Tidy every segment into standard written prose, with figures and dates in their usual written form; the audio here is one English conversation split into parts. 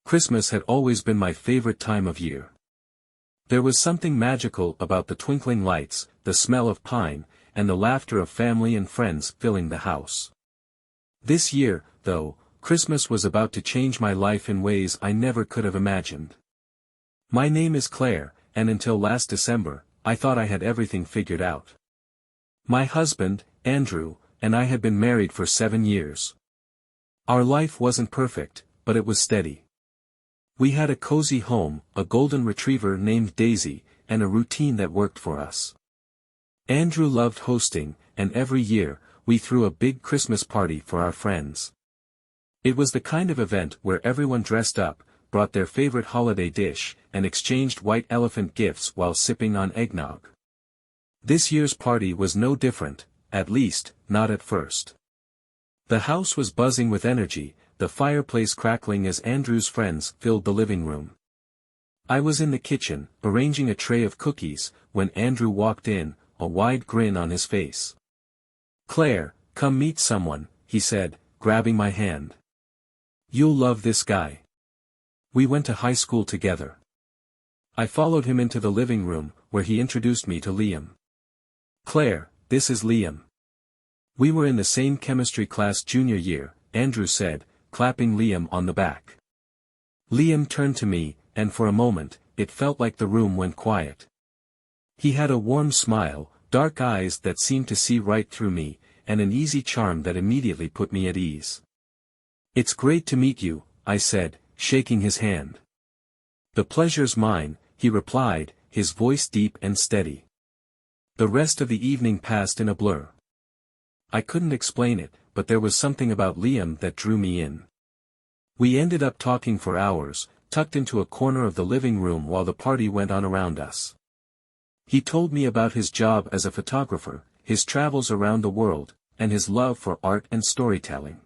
Christmas had always been my favorite time of year. There was something magical about the twinkling lights, the smell of pine, and the laughter of family and friends filling the house. This year, though, Christmas was about to change my life in ways I never could have imagined. My name is Claire, and until last December, I thought I had everything figured out. My husband, Andrew, and I had been married for 7 years. Our life wasn't perfect, but it was steady. We had a cozy home, a golden retriever named Daisy, and a routine that worked for us. Andrew loved hosting, and every year, we threw a big Christmas party for our friends. It was the kind of event where everyone dressed up, brought their favorite holiday dish, and exchanged white elephant gifts while sipping on eggnog. This year's party was no different, at least, not at first. The house was buzzing with energy, the fireplace crackling as Andrew's friends filled the living room. I was in the kitchen, arranging a tray of cookies, when Andrew walked in, a wide grin on his face. "Claire, come meet someone," he said, grabbing my hand. "You'll love this guy. We went to high school together." I followed him into the living room, where he introduced me to Liam. "Claire, this is Liam. We were in the same chemistry class junior year," Andrew said, clapping Liam on the back. Liam turned to me, and for a moment, it felt like the room went quiet. He had a warm smile, dark eyes that seemed to see right through me, and an easy charm that immediately put me at ease. "It's great to meet you," I said, shaking his hand. "The pleasure's mine," he replied, his voice deep and steady. The rest of the evening passed in a blur. I couldn't explain it, but there was something about Liam that drew me in. We ended up talking for hours, tucked into a corner of the living room while the party went on around us. He told me about his job as a photographer, his travels around the world, and his love for art and storytelling.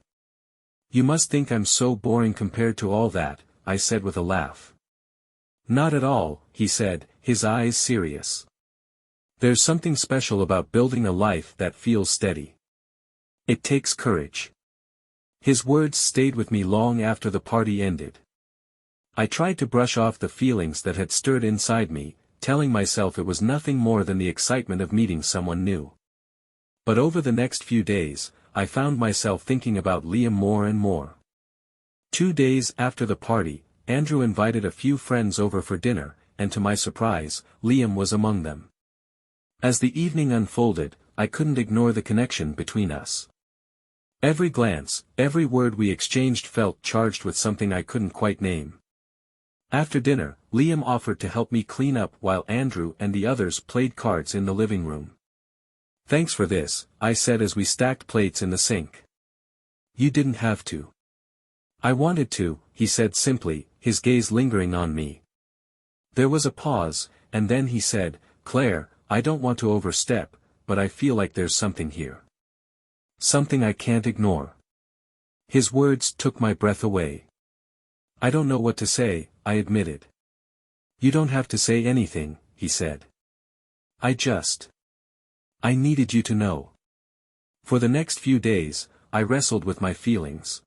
"You must think I'm so boring compared to all that," I said with a laugh. "Not at all," he said, his eyes serious. "There's something special about building a life that feels steady. It takes courage." His words stayed with me long after the party ended. I tried to brush off the feelings that had stirred inside me, telling myself it was nothing more than the excitement of meeting someone new. But over the next few days, I found myself thinking about Liam more and more. 2 days after the party, Andrew invited a few friends over for dinner, and to my surprise, Liam was among them. As the evening unfolded, I couldn't ignore the connection between us. Every glance, every word we exchanged felt charged with something I couldn't quite name. After dinner, Liam offered to help me clean up while Andrew and the others played cards in the living room. "Thanks for this," I said as we stacked plates in the sink. "You didn't have to." "I wanted to," he said simply, his gaze lingering on me. There was a pause, and then he said, "Claire, I don't want to overstep, but I feel like there's something here. Something I can't ignore." His words took my breath away. "I don't know what to say," I admitted. "You don't have to say anything," he said. I needed you to know." For the next few days, I wrestled with my feelings.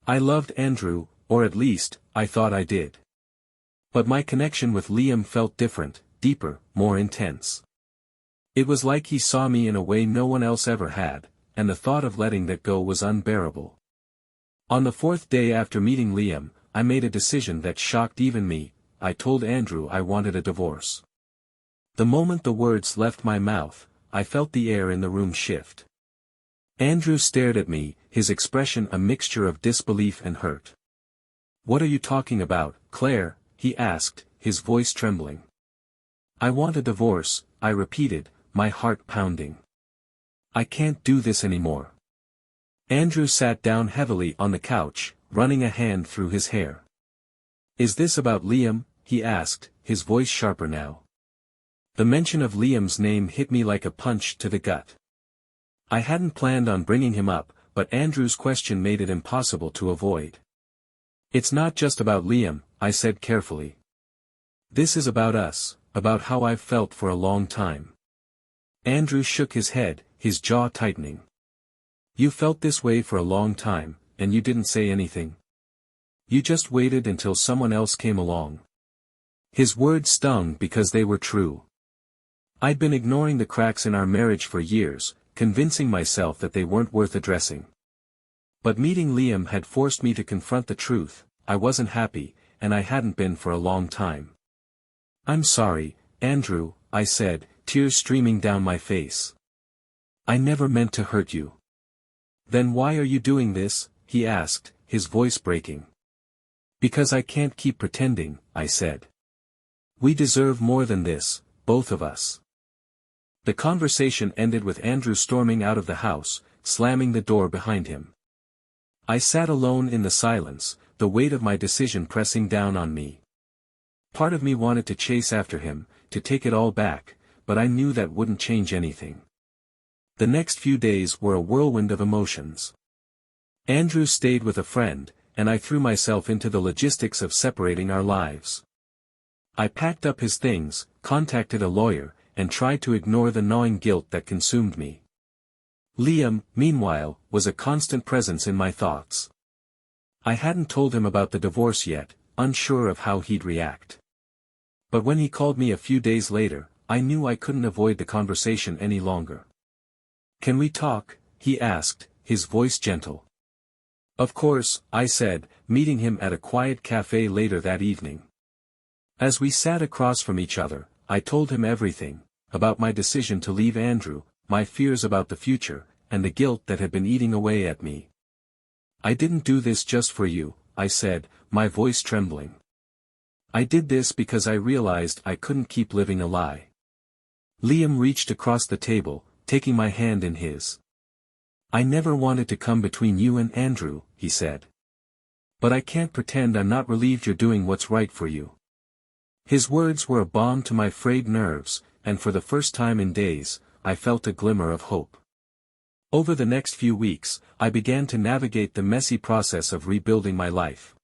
I loved Andrew, or at least, I thought I did. But my connection with Liam felt different, deeper, more intense. It was like he saw me in a way no one else ever had, and the thought of letting that go was unbearable. On the 4th day after meeting Liam, I made a decision that shocked even me. I told Andrew I wanted a divorce. The moment the words left my mouth, I felt the air in the room shift. Andrew stared at me, his expression a mixture of disbelief and hurt. "What are you talking about, Claire?" he asked, his voice trembling. "I want a divorce," I repeated, my heart pounding. "I can't do this anymore." Andrew sat down heavily on the couch, running a hand through his hair. "Is this about Liam?" he asked, his voice sharper now. The mention of Liam's name hit me like a punch to the gut. I hadn't planned on bringing him up, but Andrew's question made it impossible to avoid. "It's not just about Liam," I said carefully. "This is about us, about how I've felt for a long time." Andrew shook his head, his jaw tightening. "You felt this way for a long time, and you didn't say anything?" You just waited until someone else came along. His words stung because they were true. I'd been ignoring the cracks in our marriage for years, convincing myself that they weren't worth addressing. But meeting Liam had forced me to confront the truth. I wasn't happy, and I hadn't been for a long time. "I'm sorry, Andrew," I said, tears streaming down my face. "I never meant to hurt you." "Then why are you doing this?" he asked, his voice breaking. "Because I can't keep pretending," I said. "We deserve more than this, both of us." The conversation ended with Andrew storming out of the house, slamming the door behind him. I sat alone in the silence, the weight of my decision pressing down on me. Part of me wanted to chase after him, to take it all back, but I knew that wouldn't change anything. The next few days were a whirlwind of emotions. Andrew stayed with a friend, and I threw myself into the logistics of separating our lives. I packed up his things, contacted a lawyer, and tried to ignore the gnawing guilt that consumed me. Liam, meanwhile, was a constant presence in my thoughts. I hadn't told him about the divorce yet, unsure of how he'd react. But when he called me a few days later, I knew I couldn't avoid the conversation any longer. "Can we talk?" he asked, his voice gentle. "Of course," I said, meeting him at a quiet cafe later that evening. As we sat across from each other, I told him everything, about my decision to leave Andrew, my fears about the future, and the guilt that had been eating away at me. "I didn't do this just for you," I said, my voice trembling. "I did this because I realized I couldn't keep living a lie." Liam reached across the table, taking my hand in his. "I never wanted to come between you and Andrew," he said. "But I can't pretend I'm not relieved you're doing what's right for you." His words were a balm to my frayed nerves, and for the first time in days, I felt a glimmer of hope. Over the next few weeks, I began to navigate the messy process of rebuilding my life.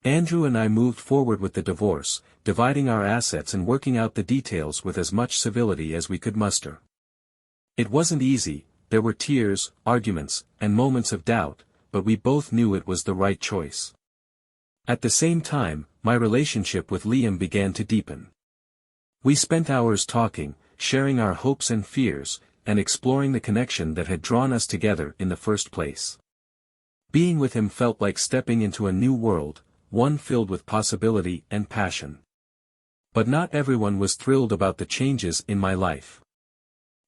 Andrew and I moved forward with the divorce, dividing our assets and working out the details with as much civility as we could muster. It wasn't easy, there were tears, arguments, and moments of doubt, but we both knew it was the right choice. At the same time, my relationship with Liam began to deepen. We spent hours talking, sharing our hopes and fears, and exploring the connection that had drawn us together in the first place. Being with him felt like stepping into a new world, one filled with possibility and passion. But not everyone was thrilled about the changes in my life.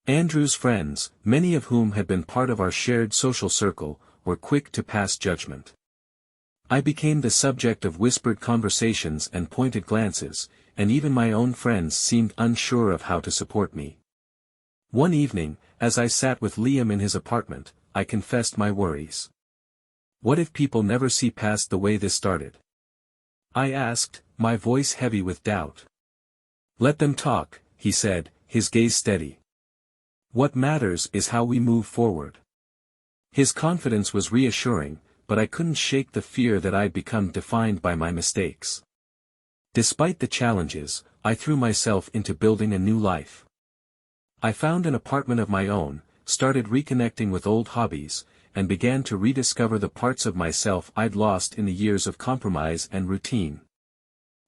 Andrew's friends, many of whom had been part of our shared social circle, were quick to pass judgment. I became the subject of whispered conversations and pointed glances, and even my own friends seemed unsure of how to support me. One evening, as I sat with Liam in his apartment, I confessed my worries. "What if people never see past the way this started?" I asked, my voice heavy with doubt. "Let them talk," he said, his gaze steady. "What matters is how we move forward." His confidence was reassuring, but I couldn't shake the fear that I'd become defined by my mistakes. Despite the challenges, I threw myself into building a new life. I found an apartment of my own, started reconnecting with old hobbies, and began to rediscover the parts of myself I'd lost in the years of compromise and routine.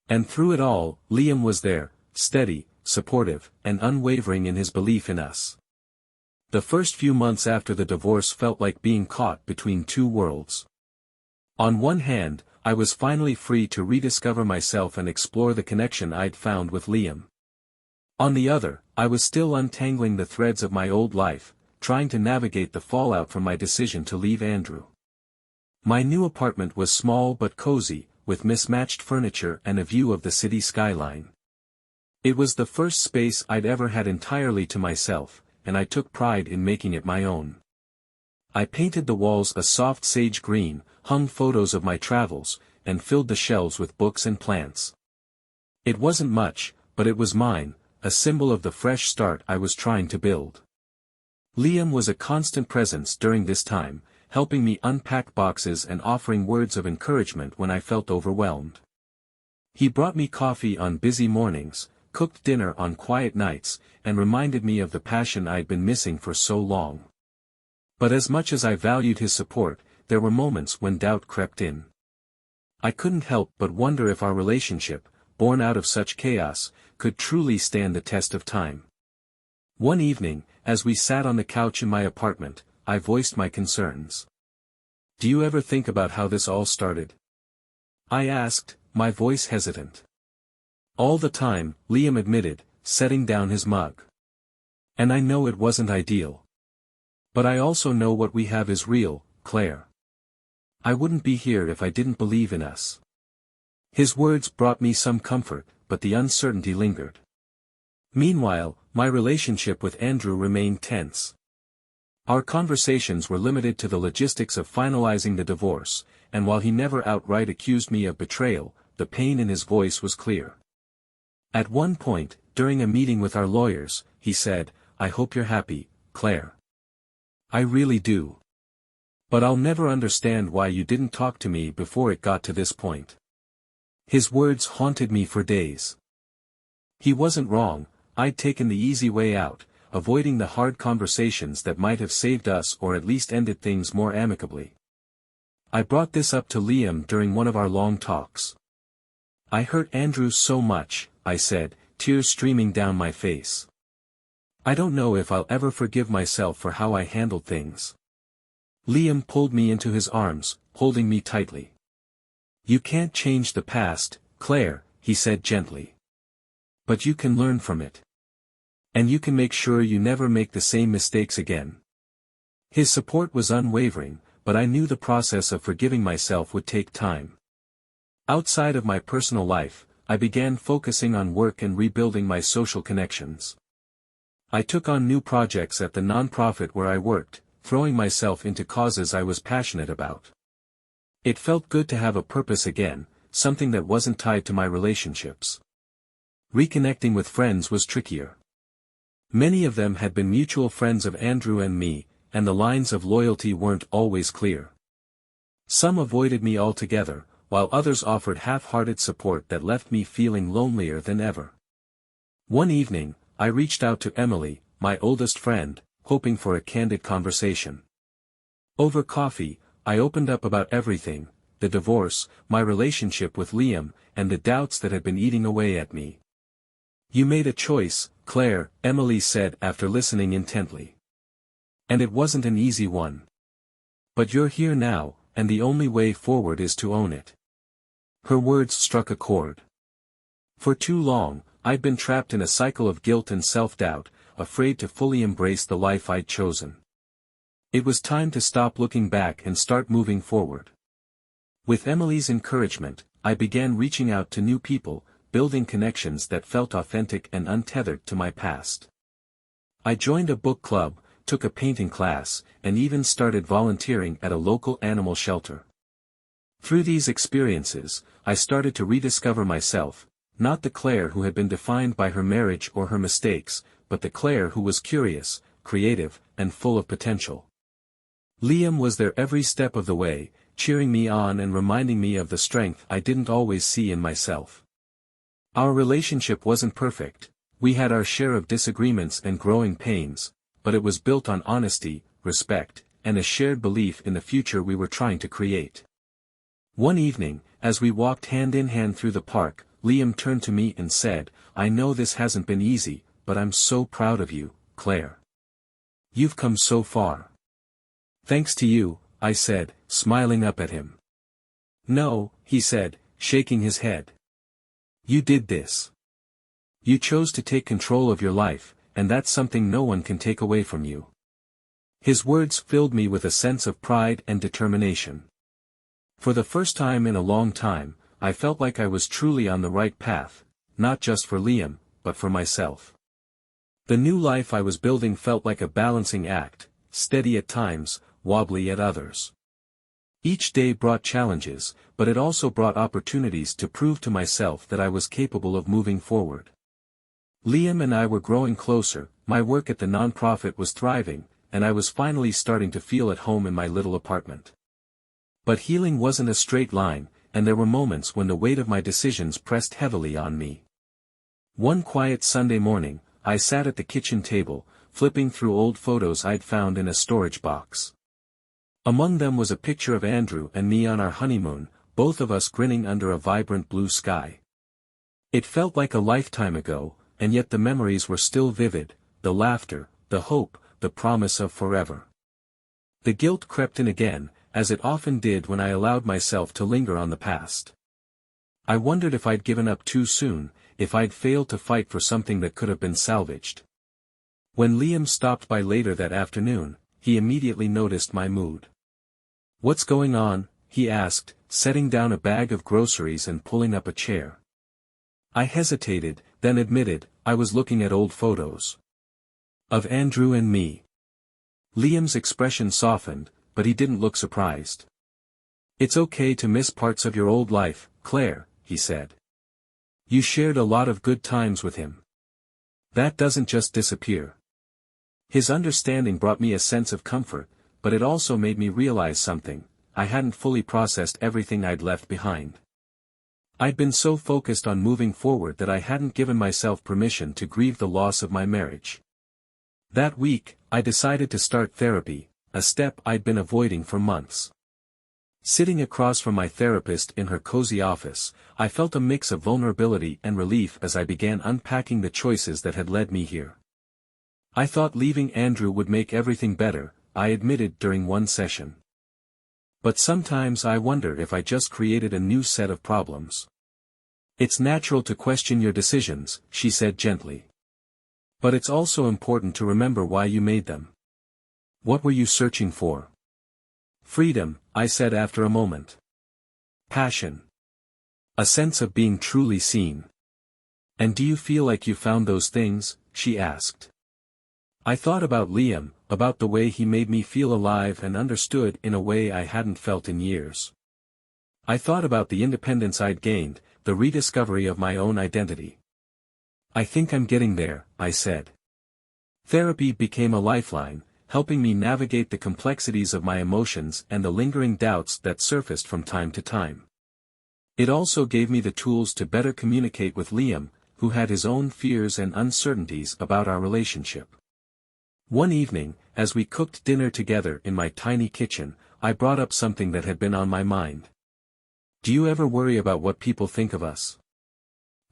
And through it all, Liam was there, steady, supportive, and unwavering in his belief in us. The first few months after the divorce felt like being caught between two worlds. On one hand, I was finally free to rediscover myself and explore the connection I'd found with Liam. On the other, I was still untangling the threads of my old life, trying to navigate the fallout from my decision to leave Andrew. My new apartment was small but cozy, with mismatched furniture and a view of the city skyline. It was the first space I'd ever had entirely to myself, and I took pride in making it my own. I painted the walls a soft sage green, hung photos of my travels, and filled the shelves with books and plants. It wasn't much, but it was mine, a symbol of the fresh start I was trying to build. Liam was a constant presence during this time, helping me unpack boxes and offering words of encouragement when I felt overwhelmed. He brought me coffee on busy mornings, cooked dinner on quiet nights, and reminded me of the passion I'd been missing for so long. But as much as I valued his support, there were moments when doubt crept in. I couldn't help but wonder if our relationship, born out of such chaos, could truly stand the test of time. One evening, as we sat on the couch in my apartment, I voiced my concerns. "Do you ever think about how this all started?" I asked, my voice hesitant. "All the time," Liam admitted, setting down his mug. "And I know it wasn't ideal. But I also know what we have is real, Claire. I wouldn't be here if I didn't believe in us." His words brought me some comfort, but the uncertainty lingered. Meanwhile, my relationship with Andrew remained tense. Our conversations were limited to the logistics of finalizing the divorce, and while he never outright accused me of betrayal, the pain in his voice was clear. At one point, during a meeting with our lawyers, he said, "I hope you're happy, Claire. I really do. But I'll never understand why you didn't talk to me before it got to this point." His words haunted me for days. He wasn't wrong. I'd taken the easy way out, avoiding the hard conversations that might have saved us or at least ended things more amicably. I brought this up to Liam during one of our long talks. "I hurt Andrew so much," I said, tears streaming down my face. "I don't know if I'll ever forgive myself for how I handled things." Liam pulled me into his arms, holding me tightly. "You can't change the past, Claire," he said gently. "But you can learn from it. And you can make sure you never make the same mistakes again." His support was unwavering, but I knew the process of forgiving myself would take time. Outside of my personal life, I began focusing on work and rebuilding my social connections. I took on new projects at the nonprofit where I worked, throwing myself into causes I was passionate about. It felt good to have a purpose again, something that wasn't tied to my relationships. Reconnecting with friends was trickier. Many of them had been mutual friends of Andrew and me, and the lines of loyalty weren't always clear. Some avoided me altogether, while others offered half-hearted support that left me feeling lonelier than ever. One evening, I reached out to Emily, my oldest friend, hoping for a candid conversation. Over coffee, I opened up about everything: the divorce, my relationship with Liam, and the doubts that had been eating away at me. "You made a choice, Claire," Emily said after listening intently. "And it wasn't an easy one. But you're here now, and the only way forward is to own it." Her words struck a chord. For too long, I'd been trapped in a cycle of guilt and self-doubt, afraid to fully embrace the life I'd chosen. It was time to stop looking back and start moving forward. With Emily's encouragement, I began reaching out to new people, building connections that felt authentic and untethered to my past. I joined a book club, took a painting class, and even started volunteering at a local animal shelter. Through these experiences, I started to rediscover myself, not the Claire who had been defined by her marriage or her mistakes, but the Claire who was curious, creative, and full of potential. Liam was there every step of the way, cheering me on and reminding me of the strength I didn't always see in myself. Our relationship wasn't perfect. We had our share of disagreements and growing pains, but it was built on honesty, respect, and a shared belief in the future we were trying to create. One evening, as we walked hand in hand through the park, Liam turned to me and said, "I know this hasn't been easy, but I'm so proud of you, Claire. You've come so far." "Thanks to you," I said, smiling up at him. "No," he said, shaking his head. "You did this. You chose to take control of your life, and that's something no one can take away from you." His words filled me with a sense of pride and determination. For the first time in a long time, I felt like I was truly on the right path, not just for Liam, but for myself. The new life I was building felt like a balancing act, steady at times, wobbly at others. Each day brought challenges, but it also brought opportunities to prove to myself that I was capable of moving forward. Liam and I were growing closer, my work at the nonprofit was thriving, and I was finally starting to feel at home in my little apartment. But healing wasn't a straight line, and there were moments when the weight of my decisions pressed heavily on me. One quiet Sunday morning, I sat at the kitchen table, flipping through old photos I'd found in a storage box. Among them was a picture of Andrew and me on our honeymoon, both of us grinning under a vibrant blue sky. It felt like a lifetime ago, and yet the memories were still vivid, the laughter, the hope, the promise of forever. The guilt crept in again, as it often did when I allowed myself to linger on the past. I wondered if I'd given up too soon, if I'd failed to fight for something that could have been salvaged. When Liam stopped by later that afternoon, he immediately noticed my mood. "What's going on?" he asked, setting down a bag of groceries and pulling up a chair. I hesitated, then admitted, I was looking at old photos. Of Andrew and me. Liam's expression softened, but he didn't look surprised. "It's okay to miss parts of your old life, Claire," he said. "You shared a lot of good times with him. That doesn't just disappear." His understanding brought me a sense of comfort, but it also made me realize something: I hadn't fully processed everything I'd left behind. I'd been so focused on moving forward that I hadn't given myself permission to grieve the loss of my marriage. That week, I decided to start therapy, a step I'd been avoiding for months. Sitting across from my therapist in her cozy office, I felt a mix of vulnerability and relief as I began unpacking the choices that had led me here. I thought leaving Andrew would make everything better, I admitted during one session. But sometimes I wonder if I just created a new set of problems. "It's natural to question your decisions," she said gently. "But it's also important to remember why you made them. What were you searching for?" "Freedom," I said after a moment. "Passion. A sense of being truly seen." "And do you feel like you found those things?" she asked. I thought about Liam, about the way he made me feel alive and understood in a way I hadn't felt in years. I thought about the independence I'd gained, the rediscovery of my own identity. "I think I'm getting there," I said. Therapy became a lifeline, helping me navigate the complexities of my emotions and the lingering doubts that surfaced from time to time. It also gave me the tools to better communicate with Liam, who had his own fears and uncertainties about our relationship. One evening, as we cooked dinner together in my tiny kitchen, I brought up something that had been on my mind. "Do you ever worry about what people think of us?"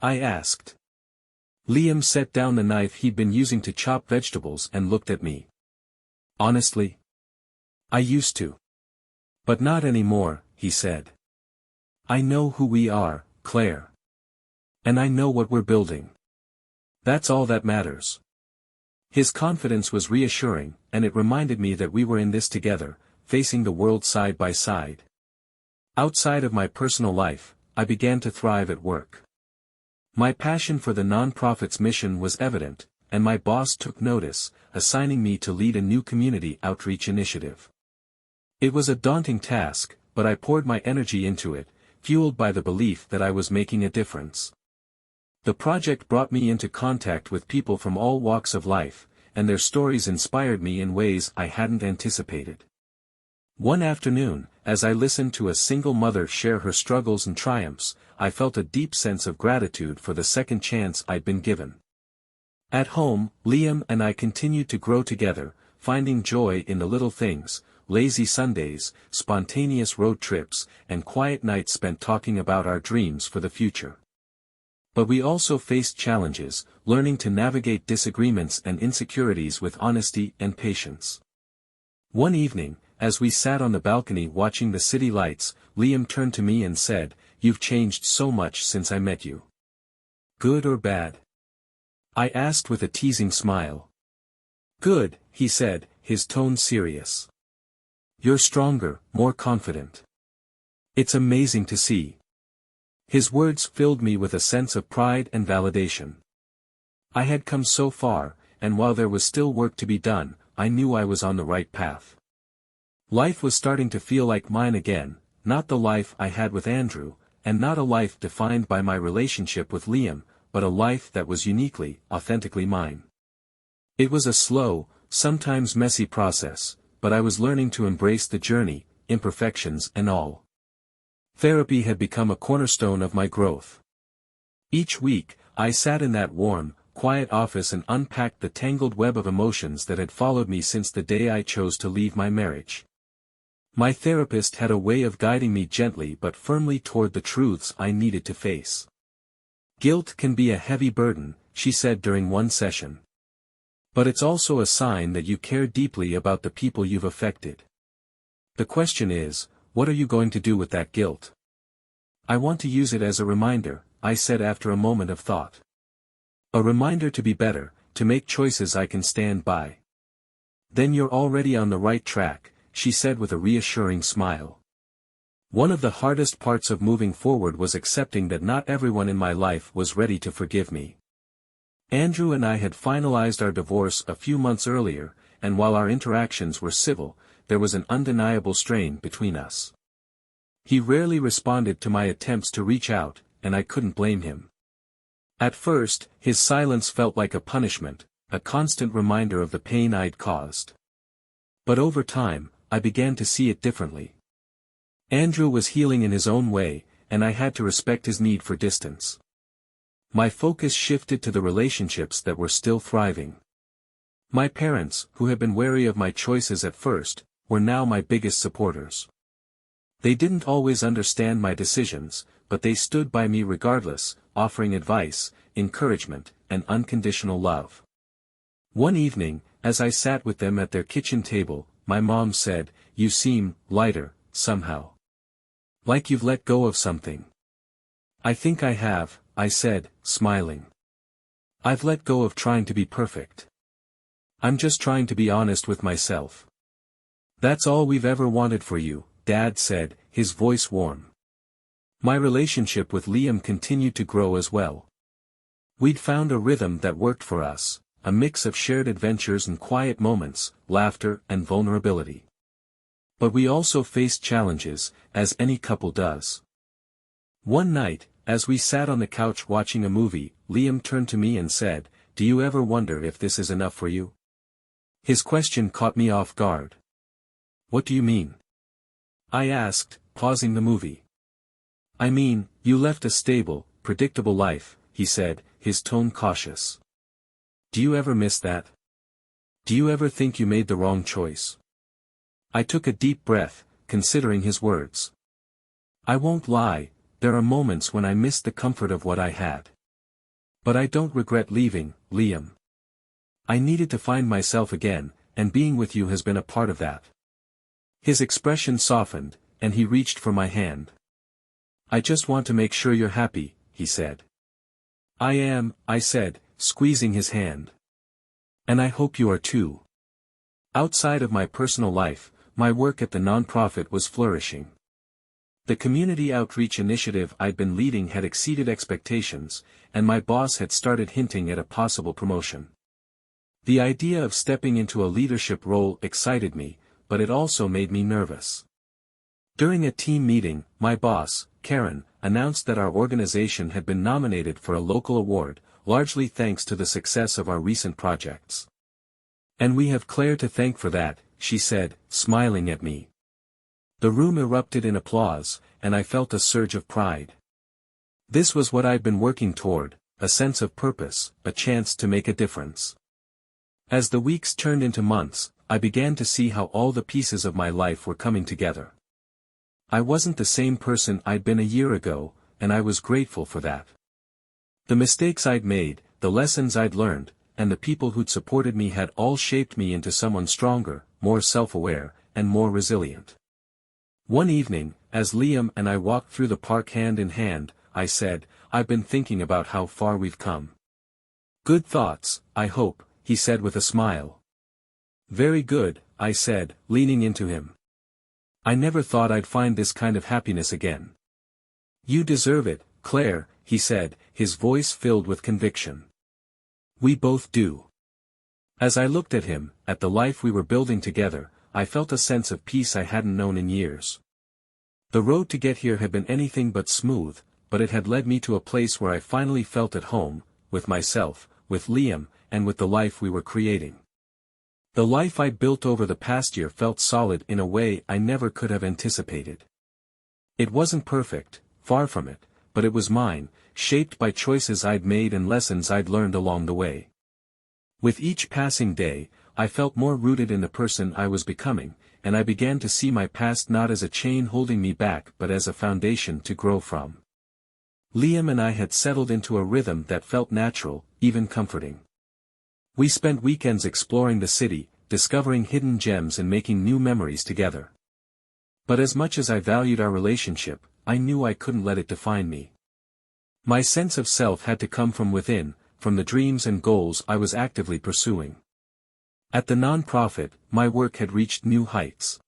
I asked. Liam set down the knife he'd been using to chop vegetables and looked at me. "Honestly? I used to. But not anymore," he said. "I know who we are, Claire. And I know what we're building. That's all that matters." His confidence was reassuring, and it reminded me that we were in this together, facing the world side by side. Outside of my personal life, I began to thrive at work. My passion for the nonprofit's mission was evident, and my boss took notice, assigning me to lead a new community outreach initiative. It was a daunting task, but I poured my energy into it, fueled by the belief that I was making a difference. The project brought me into contact with people from all walks of life, and their stories inspired me in ways I hadn't anticipated. One afternoon, as I listened to a single mother share her struggles and triumphs, I felt a deep sense of gratitude for the second chance I'd been given. At home, Liam and I continued to grow together, finding joy in the little things: lazy Sundays, spontaneous road trips, and quiet nights spent talking about our dreams for the future. But we also faced challenges, learning to navigate disagreements and insecurities with honesty and patience. One evening, as we sat on the balcony watching the city lights, Liam turned to me and said, "You've changed so much since I met you." "Good or bad?" I asked with a teasing smile. "Good," he said, his tone serious. "You're stronger, more confident. It's amazing to see." His words filled me with a sense of pride and validation. I had come so far, and while there was still work to be done, I knew I was on the right path. Life was starting to feel like mine again, not the life I had with Andrew, and not a life defined by my relationship with Liam, but a life that was uniquely, authentically mine. It was a slow, sometimes messy process, but I was learning to embrace the journey, imperfections and all. Therapy had become a cornerstone of my growth. Each week, I sat in that warm, quiet office and unpacked the tangled web of emotions that had followed me since the day I chose to leave my marriage. My therapist had a way of guiding me gently but firmly toward the truths I needed to face. Guilt can be a heavy burden, she said during one session. But it's also a sign that you care deeply about the people you've affected. The question is, what are you going to do with that guilt? I want to use it as a reminder, I said after a moment of thought. A reminder to be better, to make choices I can stand by. Then you're already on the right track, she said with a reassuring smile. One of the hardest parts of moving forward was accepting that not everyone in my life was ready to forgive me. Andrew and I had finalized our divorce a few months earlier, and while our interactions were civil, there was an undeniable strain between us. He rarely responded to my attempts to reach out, and I couldn't blame him. At first, his silence felt like a punishment, a constant reminder of the pain I'd caused. But over time, I began to see it differently. Andrew was healing in his own way, and I had to respect his need for distance. My focus shifted to the relationships that were still thriving. My parents, who had been wary of my choices at first, were now my biggest supporters. They didn't always understand my decisions, but they stood by me regardless, offering advice, encouragement, and unconditional love. One evening, as I sat with them at their kitchen table, my mom said, "You seem lighter, somehow. Like you've let go of something." "I think I have," I said, smiling. "I've let go of trying to be perfect. I'm just trying to be honest with myself." "That's all we've ever wanted for you," Dad said, his voice warm. My relationship with Liam continued to grow as well. We'd found a rhythm that worked for us, a mix of shared adventures and quiet moments, laughter and vulnerability. But we also faced challenges, as any couple does. One night, as we sat on the couch watching a movie, Liam turned to me and said, "Do you ever wonder if this is enough for you?" His question caught me off guard. "What do you mean?" I asked, pausing the movie. "I mean, you left a stable, predictable life," he said, his tone cautious. "Do you ever miss that? Do you ever think you made the wrong choice?" I took a deep breath, considering his words. I won't lie, there are moments when I miss the comfort of what I had. But I don't regret leaving, Liam. I needed to find myself again, and being with you has been a part of that. His expression softened, and he reached for my hand. "I just want to make sure you're happy," he said. "I am," I said, squeezing his hand. "And I hope you are too." Outside of my personal life, my work at the nonprofit was flourishing. The community outreach initiative I'd been leading had exceeded expectations, and my boss had started hinting at a possible promotion. The idea of stepping into a leadership role excited me, but it also made me nervous. During a team meeting, my boss, Karen, announced that our organization had been nominated for a local award, largely thanks to the success of our recent projects. "And we have Claire to thank for that," she said, smiling at me. The room erupted in applause, and I felt a surge of pride. This was what I'd been working toward, a sense of purpose, a chance to make a difference. As the weeks turned into months, I began to see how all the pieces of my life were coming together. I wasn't the same person I'd been a year ago, and I was grateful for that. The mistakes I'd made, the lessons I'd learned, and the people who'd supported me had all shaped me into someone stronger, more self-aware, and more resilient. One evening, as Liam and I walked through the park hand in hand, I said, "I've been thinking about how far we've come." "Good thoughts, I hope," he said with a smile. "Very good," I said, leaning into him. "I never thought I'd find this kind of happiness again." "You deserve it, Claire," he said, his voice filled with conviction. "We both do." As I looked at him, at the life we were building together, I felt a sense of peace I hadn't known in years. The road to get here had been anything but smooth, but it had led me to a place where I finally felt at home, with myself, with Liam, and with the life we were creating. The life I'd built over the past year felt solid in a way I never could have anticipated. It wasn't perfect, far from it, but it was mine, shaped by choices I'd made and lessons I'd learned along the way. With each passing day, I felt more rooted in the person I was becoming, and I began to see my past not as a chain holding me back but as a foundation to grow from. Liam and I had settled into a rhythm that felt natural, even comforting. We spent weekends exploring the city, discovering hidden gems and making new memories together. But as much as I valued our relationship, I knew I couldn't let it define me. My sense of self had to come from within, from the dreams and goals I was actively pursuing. At the nonprofit, my work had reached new heights.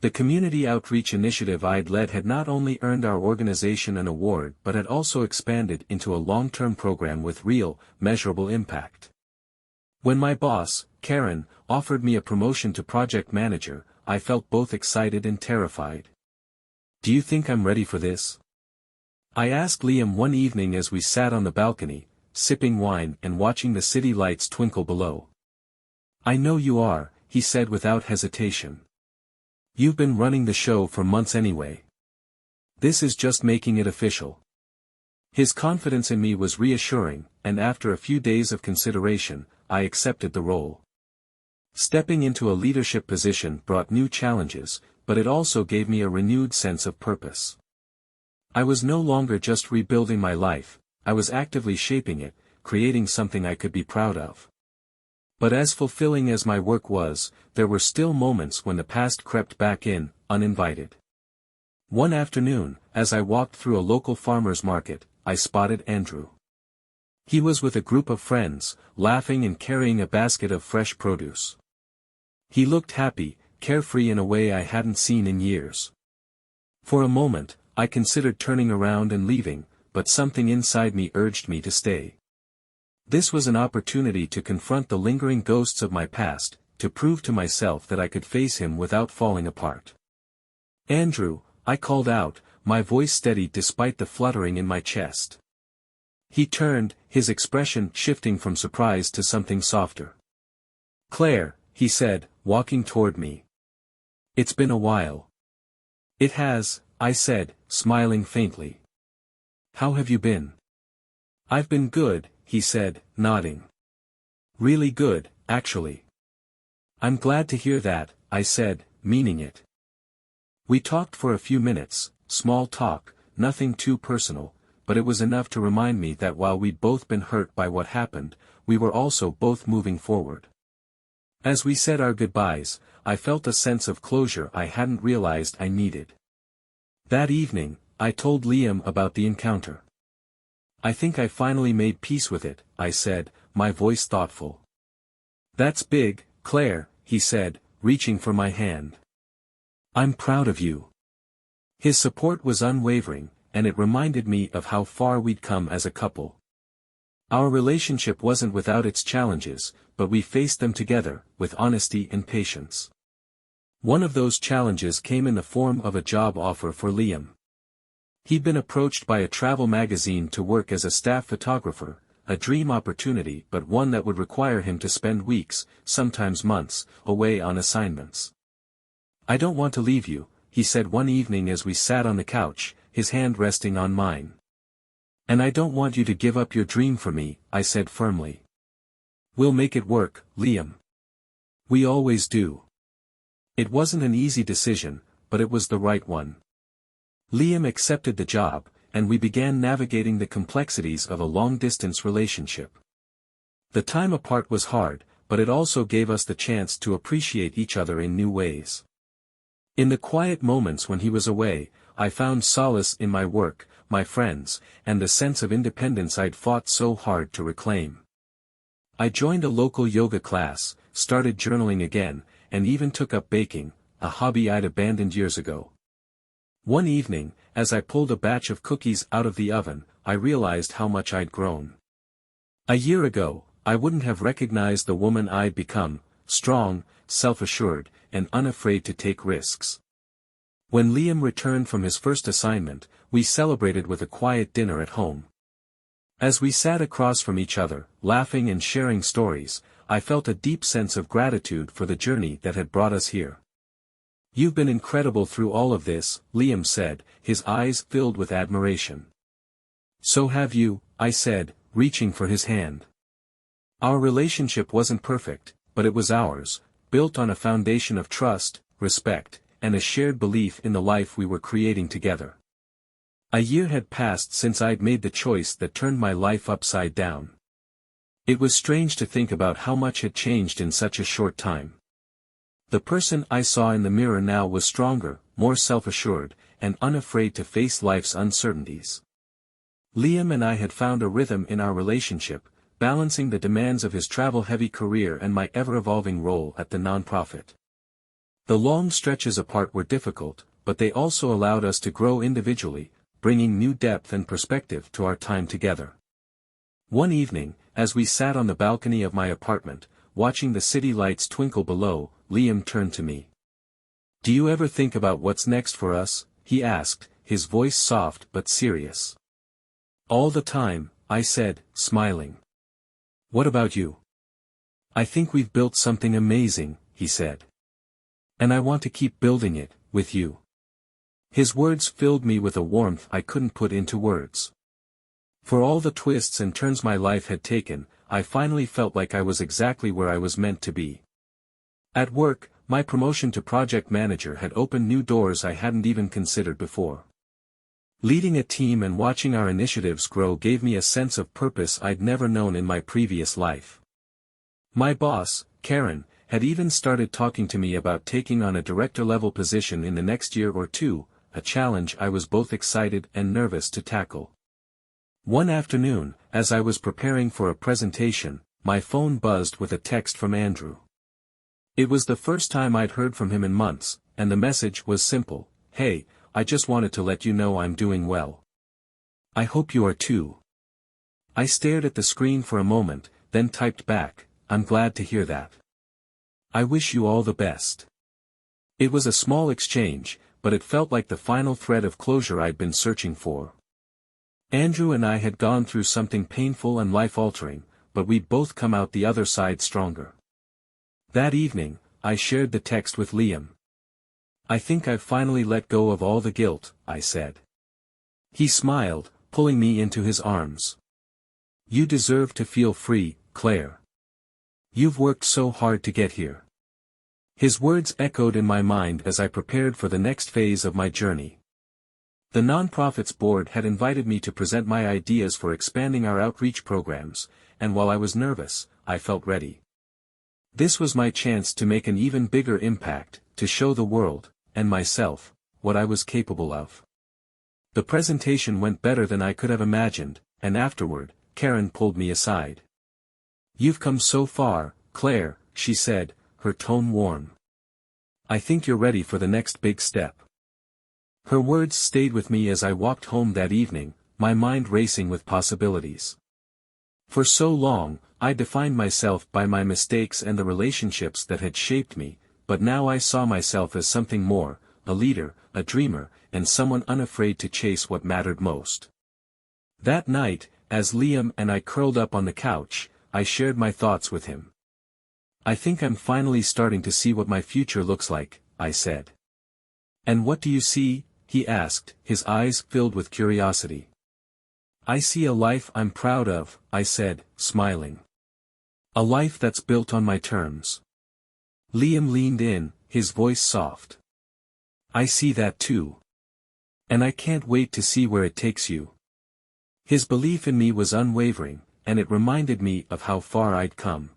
The community outreach initiative I'd led had not only earned our organization an award but had also expanded into a long-term program with real, measurable impact. When my boss, Karen, offered me a promotion to project manager, I felt both excited and terrified. "Do you think I'm ready for this?" I asked Liam one evening as we sat on the balcony, sipping wine and watching the city lights twinkle below. "I know you are," he said without hesitation. "You've been running the show for months anyway. This is just making it official." His confidence in me was reassuring, and after a few days of consideration, I accepted the role. Stepping into a leadership position brought new challenges, but it also gave me a renewed sense of purpose. I was no longer just rebuilding my life, I was actively shaping it, creating something I could be proud of. But as fulfilling as my work was, there were still moments when the past crept back in, uninvited. One afternoon, as I walked through a local farmer's market, I spotted Andrew. He was with a group of friends, laughing and carrying a basket of fresh produce. He looked happy, carefree in a way I hadn't seen in years. For a moment, I considered turning around and leaving, but something inside me urged me to stay. This was an opportunity to confront the lingering ghosts of my past, to prove to myself that I could face him without falling apart. "Andrew," I called out, my voice steady despite the fluttering in my chest. He turned, his expression shifting from surprise to something softer. "Claire," he said, walking toward me. "It's been a while." "It has," I said, smiling faintly. "How have you been?" "I've been good," he said, nodding. "Really good, actually." "I'm glad to hear that," I said, meaning it. We talked for a few minutes, small talk, nothing too personal, but it was enough to remind me that while we'd both been hurt by what happened, we were also both moving forward. As we said our goodbyes, I felt a sense of closure I hadn't realized I needed. That evening, I told Liam about the encounter. "I think I finally made peace with it," I said, my voice thoughtful. "That's big, Claire," he said, reaching for my hand. "I'm proud of you." His support was unwavering, and it reminded me of how far we'd come as a couple. Our relationship wasn't without its challenges, but we faced them together, with honesty and patience. One of those challenges came in the form of a job offer for Liam. He'd been approached by a travel magazine to work as a staff photographer, a dream opportunity but one that would require him to spend weeks, sometimes months, away on assignments. "I don't want to leave you," he said one evening as we sat on the couch, his hand resting on mine. "And I don't want you to give up your dream for me," I said firmly. "We'll make it work, Liam. We always do." It wasn't an easy decision, but it was the right one. Liam accepted the job, and we began navigating the complexities of a long-distance relationship. The time apart was hard, but it also gave us the chance to appreciate each other in new ways. In the quiet moments when he was away, I found solace in my work, my friends, and the sense of independence I'd fought so hard to reclaim. I joined a local yoga class, started journaling again, and even took up baking, a hobby I'd abandoned years ago. One evening, as I pulled a batch of cookies out of the oven, I realized how much I'd grown. A year ago, I wouldn't have recognized the woman I'd become, strong, self-assured, and unafraid to take risks. When Liam returned from his first assignment, we celebrated with a quiet dinner at home. As we sat across from each other, laughing and sharing stories, I felt a deep sense of gratitude for the journey that had brought us here. "You've been incredible through all of this," Liam said, his eyes filled with admiration. "So have you," I said, reaching for his hand. Our relationship wasn't perfect, but it was ours, built on a foundation of trust, respect, and a shared belief in the life we were creating together. A year had passed since I'd made the choice that turned my life upside down. It was strange to think about how much had changed in such a short time. The person I saw in the mirror now was stronger, more self-assured, and unafraid to face life's uncertainties. Liam and I had found a rhythm in our relationship, balancing the demands of his travel-heavy career and my ever-evolving role at the nonprofit. The long stretches apart were difficult, but they also allowed us to grow individually, bringing new depth and perspective to our time together. One evening, as we sat on the balcony of my apartment, watching the city lights twinkle below, Liam turned to me. "Do you ever think about what's next for us?" he asked, his voice soft but serious. "All the time," I said, smiling. "What about you?" "I think we've built something amazing," he said. "And I want to keep building it, with you." His words filled me with a warmth I couldn't put into words. For all the twists and turns my life had taken, I finally felt like I was exactly where I was meant to be. At work, my promotion to project manager had opened new doors I hadn't even considered before. Leading a team and watching our initiatives grow gave me a sense of purpose I'd never known in my previous life. My boss, Karen, had even started talking to me about taking on a director-level position in the next year or two, a challenge I was both excited and nervous to tackle. One afternoon, as I was preparing for a presentation, my phone buzzed with a text from Andrew. It was the first time I'd heard from him in months, and the message was simple: "Hey, I just wanted to let you know I'm doing well. I hope you are too." I stared at the screen for a moment, then typed back, "I'm glad to hear that. I wish you all the best." It was a small exchange, but it felt like the final thread of closure I'd been searching for. Andrew and I had gone through something painful and life-altering, but we'd both come out the other side stronger. That evening, I shared the text with Liam. "I think I've finally let go of all the guilt," I said. He smiled, pulling me into his arms. "You deserve to feel free, Claire. You've worked so hard to get here." His words echoed in my mind as I prepared for the next phase of my journey. The nonprofit's board had invited me to present my ideas for expanding our outreach programs, and while I was nervous, I felt ready. This was my chance to make an even bigger impact, to show the world, and myself, what I was capable of. The presentation went better than I could have imagined, and afterward, Karen pulled me aside. "You've come so far, Claire," she said, her tone warm. "I think you're ready for the next big step." Her words stayed with me as I walked home that evening, my mind racing with possibilities. For so long, I defined myself by my mistakes and the relationships that had shaped me, but now I saw myself as something more, a leader, a dreamer, and someone unafraid to chase what mattered most. That night, as Liam and I curled up on the couch, I shared my thoughts with him. "I think I'm finally starting to see what my future looks like," I said. "And what do you see?" he asked, his eyes filled with curiosity. "I see a life I'm proud of," I said, smiling. "A life that's built on my terms." Liam leaned in, his voice soft. "I see that too. And I can't wait to see where it takes you." His belief in me was unwavering, and it reminded me of how far I'd come.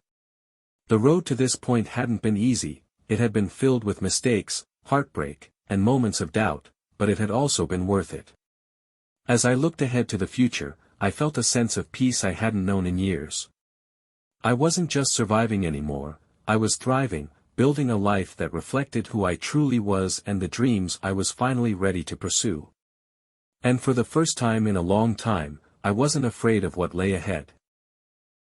The road to this point hadn't been easy, it had been filled with mistakes, heartbreak, and moments of doubt, but it had also been worth it. As I looked ahead to the future, I felt a sense of peace I hadn't known in years. I wasn't just surviving anymore, I was thriving, building a life that reflected who I truly was and the dreams I was finally ready to pursue. And for the first time in a long time, I wasn't afraid of what lay ahead.